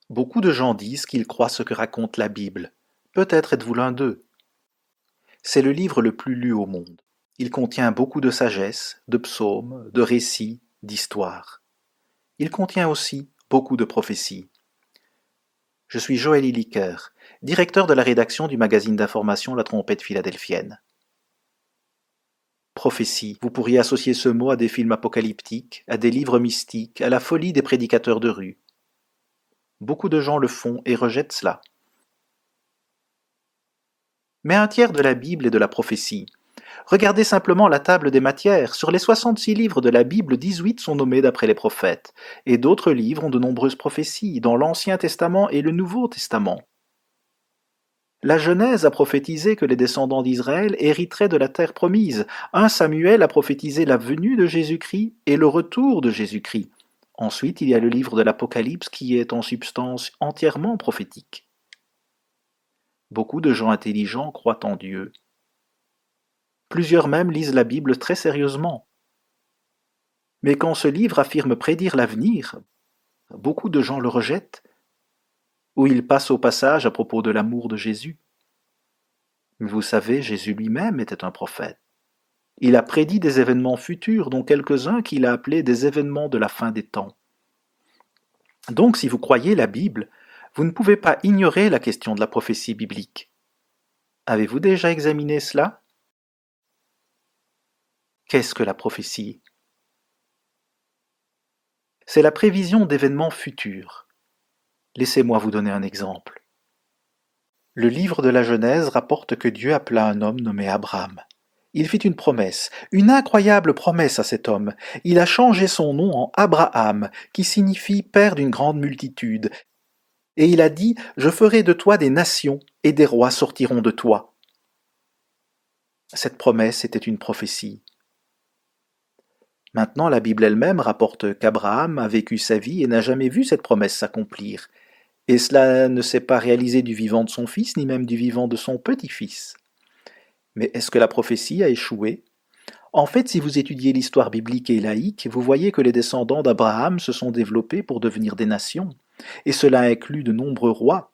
Beaucoup de gens disent qu'ils croient ce que raconte la Bible. Peut-être êtes-vous l'un d'eux. C'est le livre le plus lu au monde. Il contient beaucoup de sagesse, de psaumes, de récits, d'histoires. Il contient aussi beaucoup de prophéties. Je suis Joël Illiker, directeur de la rédaction du magazine d'information La Trompette Philadelphienne. Prophétie, vous pourriez associer ce mot à des films apocalyptiques, à des livres mystiques, à la folie des prédicateurs de rue. Beaucoup de gens le font et rejettent cela. Mais un tiers de la Bible est de la prophétie. Regardez simplement la table des matières. Sur les 66 livres de la Bible, 18 sont nommés d'après les prophètes, et d'autres livres ont de nombreuses prophéties, dans l'Ancien Testament et le Nouveau Testament. La Genèse a prophétisé que les descendants d'Israël hériteraient de la terre promise. 1 Samuel a prophétisé la venue de Jésus-Christ et le retour de Jésus-Christ. Ensuite, il y a le livre de l'Apocalypse qui est en substance entièrement prophétique. Beaucoup de gens intelligents croient en Dieu. Plusieurs même lisent la Bible très sérieusement. Mais quand ce livre affirme prédire l'avenir, beaucoup de gens le rejettent, ou il passe au passage à propos de l'amour de Jésus. Mais vous savez, Jésus lui-même était un prophète. Il a prédit des événements futurs, dont quelques-uns qu'il a appelés des événements de la fin des temps. Donc, si vous croyez la Bible, vous ne pouvez pas ignorer la question de la prophétie biblique. Avez-vous déjà examiné cela? Qu'est-ce que la prophétie? C'est la prévision d'événements futurs. Laissez-moi vous donner un exemple. Le livre de la Genèse rapporte que Dieu appela un homme nommé Abraham. Il fit une promesse, une incroyable promesse à cet homme. Il a changé son nom en Abraham, qui signifie père d'une grande multitude. Et il a dit, je ferai de toi des nations, et des rois sortiront de toi. Cette promesse était une prophétie. Maintenant, la Bible elle-même rapporte qu'Abraham a vécu sa vie et n'a jamais vu cette promesse s'accomplir. Et cela ne s'est pas réalisé du vivant de son fils, ni même du vivant de son petit-fils. Mais est-ce que la prophétie a échoué? En fait, si vous étudiez l'histoire biblique et laïque, vous voyez que les descendants d'Abraham se sont développés pour devenir des nations, et cela inclut de nombreux rois.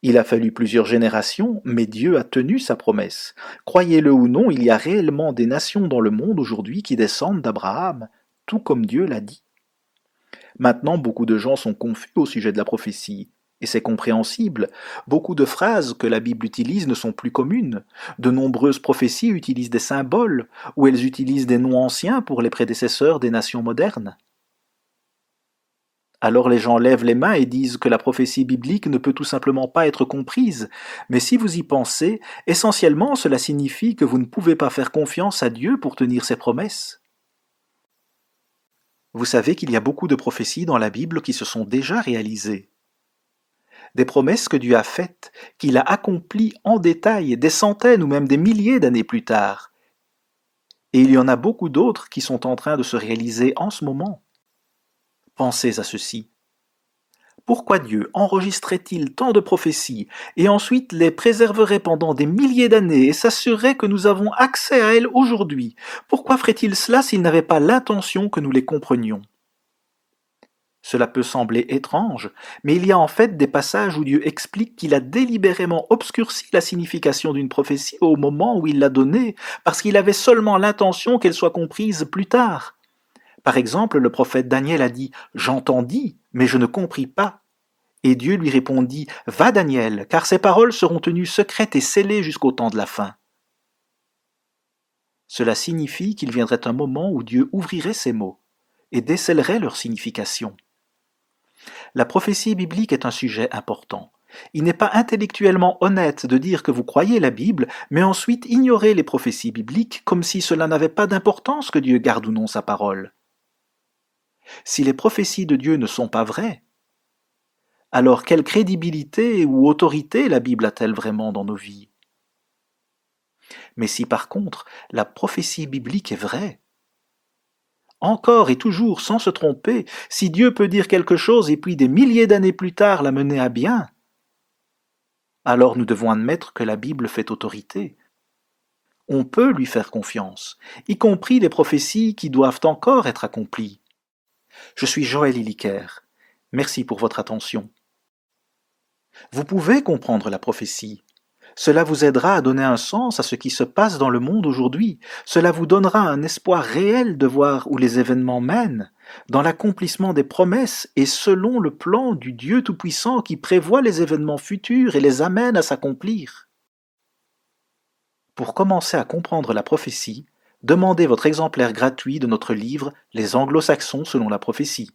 Il a fallu plusieurs générations, mais Dieu a tenu sa promesse. Croyez-le ou non, il y a réellement des nations dans le monde aujourd'hui qui descendent d'Abraham, tout comme Dieu l'a dit. Maintenant, beaucoup de gens sont confus au sujet de la prophétie. Et c'est compréhensible. Beaucoup de phrases que la Bible utilise ne sont plus communes. De nombreuses prophéties utilisent des symboles, ou elles utilisent des noms anciens pour les prédécesseurs des nations modernes. Alors les gens lèvent les mains et disent que la prophétie biblique ne peut tout simplement pas être comprise. Mais si vous y pensez, essentiellement cela signifie que vous ne pouvez pas faire confiance à Dieu pour tenir ses promesses. Vous savez qu'il y a beaucoup de prophéties dans la Bible qui se sont déjà réalisées. Des promesses que Dieu a faites, qu'il a accomplies en détail des centaines ou même des milliers d'années plus tard. Et il y en a beaucoup d'autres qui sont en train de se réaliser en ce moment. Pensez à ceci. Pourquoi Dieu enregistrait-il tant de prophéties et ensuite les préserverait pendant des milliers d'années et s'assurerait que nous avons accès à elles aujourd'hui? Pourquoi ferait-il cela s'il n'avait pas l'intention que nous les comprenions? Cela peut sembler étrange, mais il y a en fait des passages où Dieu explique qu'il a délibérément obscurci la signification d'une prophétie au moment où il l'a donnée, parce qu'il avait seulement l'intention qu'elle soit comprise plus tard. Par exemple, le prophète Daniel a dit « J'entendis, mais je ne compris pas ». Et Dieu lui répondit « Va Daniel, car ces paroles seront tenues secrètes et scellées jusqu'au temps de la fin ». Cela signifie qu'il viendrait un moment où Dieu ouvrirait ces mots et décèlerait leur signification. La prophétie biblique est un sujet important. Il n'est pas intellectuellement honnête de dire que vous croyez la Bible, mais ensuite ignorer les prophéties bibliques comme si cela n'avait pas d'importance que Dieu garde ou non sa parole. Si les prophéties de Dieu ne sont pas vraies, alors quelle crédibilité ou autorité la Bible a-t-elle vraiment dans nos vies? Mais si par contre la prophétie biblique est vraie, encore et toujours sans se tromper, si Dieu peut dire quelque chose et puis des milliers d'années plus tard la mener à bien, alors nous devons admettre que la Bible fait autorité. On peut lui faire confiance, y compris les prophéties qui doivent encore être accomplies. Je suis Joël Illiker. Merci pour votre attention. Vous pouvez comprendre la prophétie. Cela vous aidera à donner un sens à ce qui se passe dans le monde aujourd'hui. Cela vous donnera un espoir réel de voir où les événements mènent, dans l'accomplissement des promesses et selon le plan du Dieu Tout-Puissant qui prévoit les événements futurs et les amène à s'accomplir. Pour commencer à comprendre la prophétie, demandez votre exemplaire gratuit de notre livre Les Anglo-Saxons selon la prophétie.